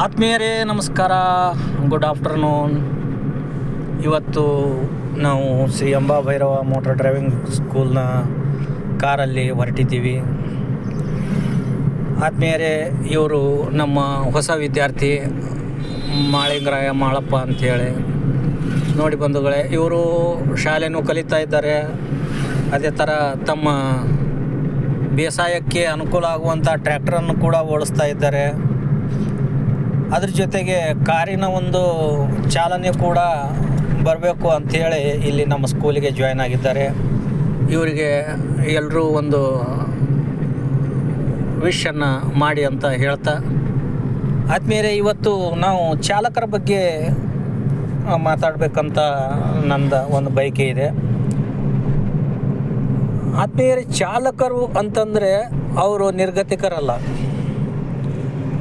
ಆತ್ಮೀಯರೇ ನಮಸ್ಕಾರ, good afternoon. ಇವತ್ತು ನಾವು ಶ್ರೀ ಅಂಬಾ ಭೈರವ ಮೋಟರ್ ಡ್ರೈವಿಂಗ್ ಸ್ಕೂಲ್ನ ಕಾರಲ್ಲಿ ಹೊರಟಿದ್ದೀವಿ. ಆತ್ಮೀಯರೇ, ಇವರು ನಮ್ಮ ಹೊಸ ವಿದ್ಯಾರ್ಥಿ ಮಾಳಿಂಗರಾಯ ಮಾಳಪ್ಪ ಅಂಥೇಳಿ. ನೋಡಿ ಬಂಧುಗಳೇ, ಇವರು ಶಾಲೆನೂ ಕಲಿತಾ ಇದ್ದಾರೆ. ಅದೇ ಥರ ತಮ್ಮ ಬೇಸಾಯಕ್ಕೆ ಅನುಕೂಲ ಆಗುವಂಥ ಟ್ರ್ಯಾಕ್ಟರನ್ನು ಕೂಡ ಓಡಿಸ್ತಾ ಇದ್ದಾರೆ. ಅದ್ರ ಜೊತೆಗೆ ಕಾರಿನ ಒಂದು ಚಾಲನೆ ಕೂಡ ಬರಬೇಕು ಅಂಥೇಳಿ ಇಲ್ಲಿ ನಮ್ಮ ಸ್ಕೂಲಿಗೆ ಜಾಯ್ನ್ ಆಗಿದ್ದಾರೆ. ಇವರಿಗೆ ಎಲ್ಲರೂ ಒಂದು ವಿಶನ್ನು ಮಾಡಿ ಅಂತ ಹೇಳ್ತಾ, ಆದ್ಮೇಲೆ ಇವತ್ತು ನಾವು ಚಾಲಕರ ಬಗ್ಗೆ ಮಾತಾಡಬೇಕಂತ ನಂದು ಒಂದು ಬಯಕೆ ಇದೆ. ಆದ್ಮೇಲೆ ಚಾಲಕರು ಅಂತಂದರೆ ಅವರು ನಿರ್ಗತಿಕರಲ್ಲ.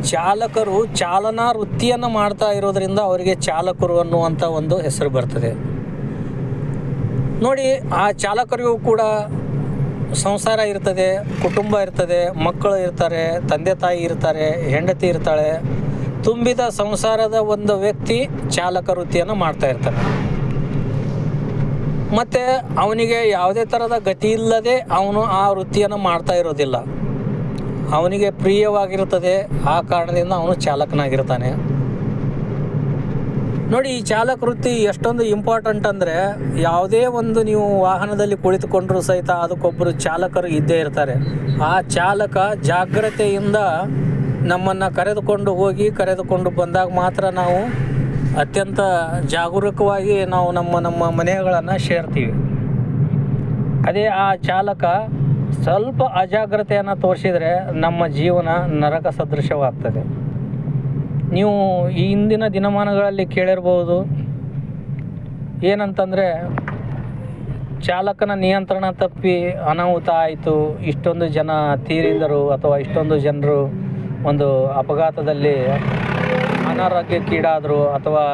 ಚಾಲಕರು ಚಾಲನಾ ವೃತ್ತಿಯನ್ನು ಮಾಡ್ತಾ ಇರೋದರಿಂದ ಅವರಿಗೆ ಚಾಲಕರು ಅನ್ನುವಂಥ ಒಂದು ಹೆಸರು ಬರ್ತದೆ. ನೋಡಿ, ಆ ಚಾಲಕರಿಗೂ ಕೂಡ ಸಂಸಾರ ಇರ್ತದೆ, ಕುಟುಂಬ ಇರ್ತದೆ, ಮಕ್ಕಳು ಇರ್ತಾರೆ, ತಂದೆ ತಾಯಿ ಇರ್ತಾರೆ, ಹೆಂಡತಿ ಇರ್ತಾಳೆ. ತುಂಬಿದ ಸಂಸಾರದ ಒಂದು ವ್ಯಕ್ತಿ ಚಾಲಕ ವೃತ್ತಿಯನ್ನು ಮಾಡ್ತಾ ಇರ್ತಾನೆ. ಮತ್ತು ಅವನಿಗೆ ಯಾವುದೇ ಥರದ ಗತಿ ಇಲ್ಲದೆ ಅವನು ಆ ವೃತ್ತಿಯನ್ನು ಮಾಡ್ತಾ ಇರೋದಿಲ್ಲ. ಅವನಿಗೆ ಪ್ರಿಯವಾಗಿರುತ್ತದೆ, ಆ ಕಾರಣದಿಂದ ಅವನು ಚಾಲಕನಾಗಿರ್ತಾನೆ. ನೋಡಿ, ಈ ಚಾಲಕ ವೃತ್ತಿ ಎಷ್ಟೊಂದು ಇಂಪಾರ್ಟೆಂಟ್ ಅಂದರೆ, ಯಾವುದೇ ಒಂದು ನೀವು ವಾಹನದಲ್ಲಿ ಕುಳಿತುಕೊಂಡ್ರೂ ಸಹಿತ ಅದಕ್ಕೊಬ್ಬರು ಚಾಲಕರು ಇದ್ದೇ ಇರ್ತಾರೆ. ಆ ಚಾಲಕ ಜಾಗ್ರತೆಯಿಂದ ನಮ್ಮನ್ನು ಕರೆದುಕೊಂಡು ಹೋಗಿ ಕರೆದುಕೊಂಡು ಬಂದಾಗ ಮಾತ್ರ ನಾವು ಅತ್ಯಂತ ಜಾಗರೂಕವಾಗಿ ನಾವು ನಮ್ಮ ಮನೆಗಳನ್ನು ಸೇರ್ತೀವಿ. ಅದೇ ಆ ಚಾಲಕ ಸ್ವಲ್ಪ ಅಜಾಗ್ರತೆಯನ್ನು ತೋರಿಸಿದರೆ ನಮ್ಮ ಜೀವನ ನರಕ ಸದೃಶವಾಗ್ತದೆ. ನೀವು ಈ ಇಂದಿನ ದಿನಮಾನಗಳಲ್ಲಿ ಕೇಳಿರ್ಬೋದು, ಏನಂತಂದರೆ ಚಾಲಕನ ನಿಯಂತ್ರಣ ತಪ್ಪಿ ಅನಾಹುತ ಆಯಿತು, ಇಷ್ಟೊಂದು ಜನ ತೀರಿದರು ಅಥವಾ ಇಷ್ಟೊಂದು ಜನರು ಒಂದು ಅಪಘಾತದಲ್ಲಿ ಅನಾರೋಗ್ಯಕ್ಕೀಡಾದರು ಅಥವಾ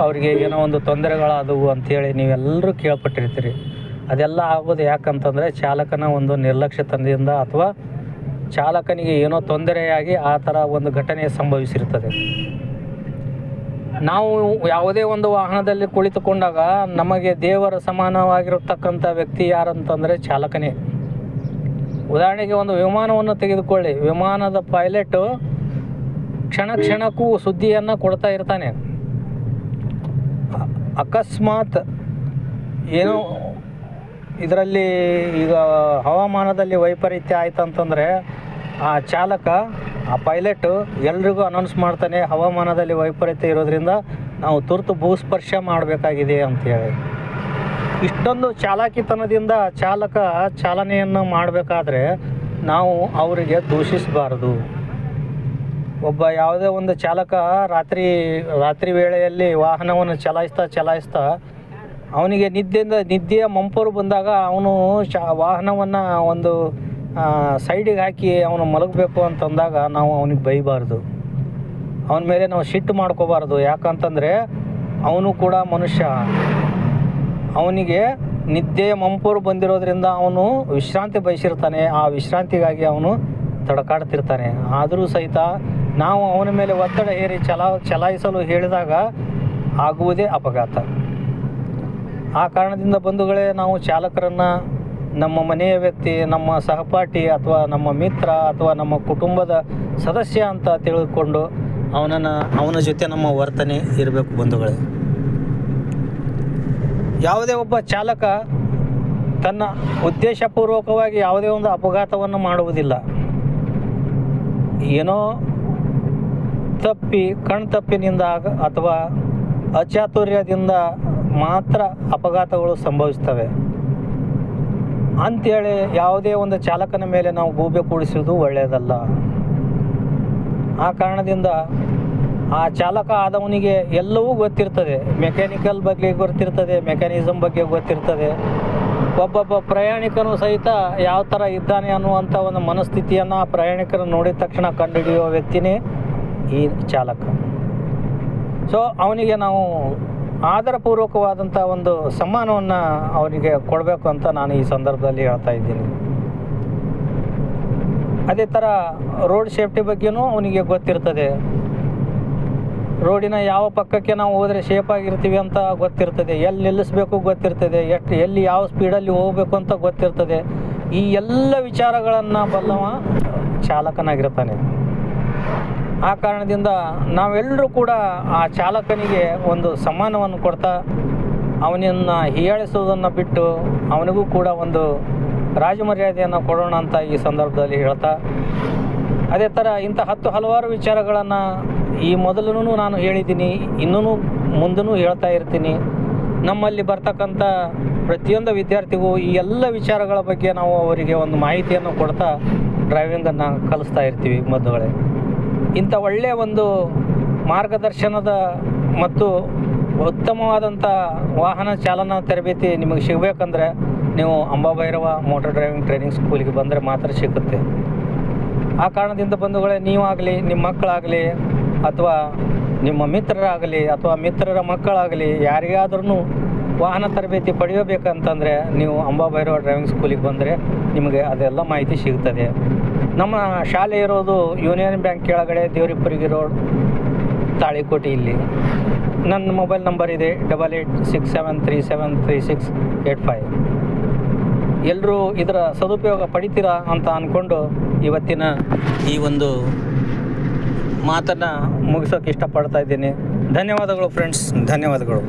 ಅವರಿಗೆ ಏನೋ ಒಂದು ತೊಂದರೆಗಳಾದವು ಅಂಥೇಳಿ ನೀವೆಲ್ಲರೂ ಕೇಳ್ಪಟ್ಟಿರ್ತೀರಿ. ಅದೆಲ್ಲ ಆಗೋದು ಯಾಕಂತಂದರೆ ಚಾಲಕನ ಒಂದು ನಿರ್ಲಕ್ಷ್ಯತನದಿಂದ ಅಥವಾ ಚಾಲಕನಿಗೆ ಏನೋ ತೊಂದರೆಯಾಗಿ ಆ ಥರ ಒಂದು ಘಟನೆ ಸಂಭವಿಸಿರ್ತದೆ. ನಾವು ಯಾವುದೇ ಒಂದು ವಾಹನದಲ್ಲಿ ಕುಳಿತುಕೊಂಡಾಗ ನಮಗೆ ದೇವರ ಸಮಾನವಾಗಿರತಕ್ಕಂಥ ವ್ಯಕ್ತಿ ಯಾರಂತಂದರೆ ಚಾಲಕನೇ. ಉದಾಹರಣೆಗೆ ಒಂದು ವಿಮಾನವನ್ನು ತೆಗೆದುಕೊಳ್ಳಿ. ವಿಮಾನದ ಪೈಲಟು ಕ್ಷಣಕ್ಕೂ ಸುದ್ದಿಯನ್ನು ಕೊಡ್ತಾ ಇರ್ತಾನೆ. ಅಕಸ್ಮಾತ್ ಏನೋ ಇದರಲ್ಲಿ ಈಗ ಹವಾಮಾನದಲ್ಲಿ ವೈಪರೀತ್ಯ ಆಯ್ತು ಅಂತಂದರೆ ಆ ಚಾಲಕ, ಆ ಪೈಲಟು ಎಲ್ರಿಗೂ ಅನೌನ್ಸ್ ಮಾಡ್ತಾನೆ, ಹವಾಮಾನದಲ್ಲಿ ವೈಪರೀತ್ಯ ಇರೋದ್ರಿಂದ ನಾವು ತುರ್ತು ಭೂಸ್ಪರ್ಶ ಮಾಡಬೇಕಾಗಿದೆ ಅಂಥೇಳಿ. ಇಷ್ಟೊಂದು ಚಾಲಾಕಿತನದಿಂದ ಚಾಲಕ ಚಾಲನೆಯನ್ನು ಮಾಡಬೇಕಾದ್ರೆ ನಾವು ಅವರಿಗೆ ದೂಷಿಸಬಾರದು. ಒಬ್ಬ ಯಾವುದೇ ಒಂದು ಚಾಲಕ ರಾತ್ರಿ ವೇಳೆಯಲ್ಲಿ ವಾಹನವನ್ನು ಚಲಾಯಿಸ್ತಾ ಅವನಿಗೆ ನಿದ್ದೆಯ ಮಂಪರು ಬಂದಾಗ ಅವನು ವಾಹನವನ್ನು ಒಂದು ಸೈಡಿಗೆ ಹಾಕಿ ಅವನು ಮಲಗಬೇಕು ಅಂತಂದಾಗ ನಾವು ಅವನಿಗೆ ಬೈಬಾರ್ದು, ಅವನ ಮೇಲೆ ನಾವು ಸಿಟ್ಟು ಮಾಡ್ಕೋಬಾರ್ದು. ಯಾಕಂತಂದರೆ ಅವನು ಕೂಡ ಮನುಷ್ಯ. ಅವನಿಗೆ ನಿದ್ದೆಯ ಮಂಪರು ಬಂದಿರೋದ್ರಿಂದ ಅವನು ವಿಶ್ರಾಂತಿ ಬಯಸಿರ್ತಾನೆ. ಆ ವಿಶ್ರಾಂತಿಗಾಗಿ ಅವನು ತಡಕಾಡ್ತಿರ್ತಾನೆ. ಆದರೂ ಸಹಿತ ನಾವು ಅವನ ಮೇಲೆ ಒತ್ತಡ ಹೇರಿ ಚಲಾಯಿಸಲು ಹೇಳಿದಾಗ ಆಗುವುದೇ ಅಪಘಾತ. ಆ ಕಾರಣದಿಂದ ಬಂಧುಗಳೇ, ನಾವು ಚಾಲಕರನ್ನು ನಮ್ಮ ಮನೆಯ ವ್ಯಕ್ತಿ, ನಮ್ಮ ಸಹಪಾಠಿ ಅಥವಾ ನಮ್ಮ ಮಿತ್ರ ಅಥವಾ ನಮ್ಮ ಕುಟುಂಬದ ಸದಸ್ಯ ಅಂತ ತಿಳಿದುಕೊಂಡು ಅವನ ಜೊತೆ ನಮ್ಮ ವರ್ತನೆ ಇರಬೇಕು ಬಂಧುಗಳೇ. ಯಾವುದೇ ಒಬ್ಬ ಚಾಲಕ ತನ್ನ ಉದ್ದೇಶಪೂರ್ವಕವಾಗಿ ಯಾವುದೇ ಒಂದು ಅಪಘಾತವನ್ನು ಮಾಡುವುದಿಲ್ಲ. ಏನೋ ಕಣ್ತಪ್ಪಿನಿಂದ ಅಥವಾ ಅಚಾತುರ್ಯದಿಂದ ಮಾತ್ರ ಅಪಘಾತಗಳು ಸಂಭವಿಸ್ತವೆ ಅಂಥೇಳಿ ಯಾವುದೇ ಒಂದು ಚಾಲಕನ ಮೇಲೆ ನಾವು ಗೂಬೆ ಕೂಡಿಸುವುದು ಒಳ್ಳೆಯದಲ್ಲ. ಆ ಕಾರಣದಿಂದ ಆ ಚಾಲಕ ಆದವನಿಗೆ ಎಲ್ಲವೂ ಗೊತ್ತಿರ್ತದೆ. ಮೆಕ್ಯಾನಿಕಲ್ ಬಗ್ಗೆ ಗೊತ್ತಿರ್ತದೆ, ಮೆಕ್ಯಾನಿಸಮ್ ಬಗ್ಗೆ ಗೊತ್ತಿರ್ತದೆ. ಒಬ್ಬೊಬ್ಬ ಪ್ರಯಾಣಿಕನು ಸಹಿತ ಯಾವ ಥರ ಇದ್ದಾನೆ ಅನ್ನುವಂಥ ಒಂದು ಮನಸ್ಥಿತಿಯನ್ನು ಆ ಪ್ರಯಾಣಿಕರನ್ನು ನೋಡಿದ ತಕ್ಷಣ ಕಂಡುಹಿಡಿಯುವ ವ್ಯಕ್ತಿನೇ ಈ ಚಾಲಕ. ಸೊ ಅವನಿಗೆ ನಾವು ಆದರಪೂರ್ವಕವಾದಂಥ ಒಂದು ಸಮ್ಮಾನವನ್ನು ಅವನಿಗೆ ಕೊಡಬೇಕು ಅಂತ ನಾನು ಈ ಸಂದರ್ಭದಲ್ಲಿ ಹೇಳ್ತಾ ಇದ್ದೀನಿ. ಅದೇ ಥರ ರೋಡ್ ಸೇಫ್ಟಿ ಬಗ್ಗೆನೂ ಅವನಿಗೆ ಗೊತ್ತಿರ್ತದೆ. ರೋಡಿನ ಯಾವ ಪಕ್ಕಕ್ಕೆ ನಾವು ಹೋದರೆ ಸೇಫಾಗಿರ್ತೀವಿ ಅಂತ ಗೊತ್ತಿರ್ತದೆ, ಎಲ್ಲಿ ನಿಲ್ಲಿಸ್ಬೇಕು ಗೊತ್ತಿರ್ತದೆ, ಎಲ್ಲಿ ಯಾವ ಸ್ಪೀಡಲ್ಲಿ ಹೋಗಬೇಕು ಅಂತ ಗೊತ್ತಿರ್ತದೆ. ಈ ಎಲ್ಲ ವಿಚಾರಗಳನ್ನು ಬಲ್ಲವ ಚಾಲಕನಾಗಿರ್ತಾನೆ. ಆ ಕಾರಣದಿಂದ ನಾವೆಲ್ಲರೂ ಕೂಡ ಆ ಚಾಲಕನಿಗೆ ಒಂದು ಸಮ್ಮಾನವನ್ನು ಕೊಡ್ತಾ ಅವನನ್ನು ಹೀಯಾಳಿಸೋದನ್ನು ಬಿಟ್ಟು ಅವನಿಗೂ ಕೂಡ ಒಂದು ರಾಜಮರ್ಯಾದೆಯನ್ನು ಕೊಡೋಣ ಅಂತ ಈ ಸಂದರ್ಭದಲ್ಲಿ ಹೇಳ್ತಾ, ಅದೇ ಥರ ಇಂಥ ಹಲವಾರು ವಿಚಾರಗಳನ್ನು ಈ ಮೊದಲೂ ನಾನು ಹೇಳಿದ್ದೀನಿ, ಇನ್ನೂ ಮುಂದೂ ಹೇಳ್ತಾ ಇರ್ತೀನಿ. ನಮ್ಮಲ್ಲಿ ಬರ್ತಕ್ಕಂಥ ಪ್ರತಿಯೊಂದು ವಿದ್ಯಾರ್ಥಿಗೂ ಈ ಎಲ್ಲ ವಿಚಾರಗಳ ಬಗ್ಗೆ ನಾವು ಅವರಿಗೆ ಒಂದು ಮಾಹಿತಿಯನ್ನು ಕೊಡ್ತಾ ಡ್ರೈವಿಂಗನ್ನು ಕಲಿಸ್ತಾ ಇರ್ತೀವಿ. ಬಂಧುಗಳೇ, ಇಂಥ ಒಳ್ಳೆಯ ಒಂದು ಮಾರ್ಗದರ್ಶನದ ಮತ್ತು ಉತ್ತಮವಾದಂಥ ವಾಹನ ಚಾಲನಾ ತರಬೇತಿ ನಿಮಗೆ ಸಿಗಬೇಕಂದ್ರೆ ನೀವು ಅಂಬಾಭೈರವ ಮೋಟರ್ ಡ್ರೈವಿಂಗ್ ಟ್ರೈನಿಂಗ್ ಸ್ಕೂಲಿಗೆ ಬಂದರೆ ಮಾತ್ರ ಸಿಗುತ್ತೆ. ಆ ಕಾರಣದಿಂದ ಬಂಧುಗಳೇ, ನೀವಾಗಲಿ, ನಿಮ್ಮ ಮಕ್ಕಳಾಗಲಿ, ಅಥವಾ ನಿಮ್ಮ ಮಿತ್ರರಾಗಲಿ, ಅಥವಾ ಮಿತ್ರರ ಮಕ್ಕಳಾಗಲಿ, ಯಾರಿಗಾದ್ರೂ ವಾಹನ ತರಬೇತಿ ಪಡೆಯಬೇಕಂತಂದರೆ ನೀವು ಅಂಬಾಭೈರವ ಡ್ರೈವಿಂಗ್ ಸ್ಕೂಲಿಗೆ ಬಂದರೆ ನಿಮಗೆ ಅದೆಲ್ಲ ಮಾಹಿತಿ ಸಿಗ್ತದೆ. ನಮ್ಮ ಶಾಲೆ ಇರೋದು ಯೂನಿಯನ್ ಬ್ಯಾಂಕ್ ಕೆಳಗಡೆ, ದೇವರಿಪ್ಪರಿಗೆ ರೋಡ್, ತಾಳಿಕೋಟೆ. ಇಲ್ಲಿ ನನ್ನ ಮೊಬೈಲ್ ನಂಬರ್ ಇದೆ 8867373685. ಎಲ್ಲರೂ ಇದರ ಸದುಪಯೋಗ ಪಡಿತೀರಾ ಅಂತ ಅಂದ್ಕೊಂಡು ಇವತ್ತಿನ ಈ ಒಂದು ಮಾತನ್ನು ಮುಗಿಸೋಕೆ ಇಷ್ಟಪಡ್ತಾ ಇದ್ದೀನಿ. ಧನ್ಯವಾದಗಳು ಫ್ರೆಂಡ್ಸ್, ಧನ್ಯವಾದಗಳು.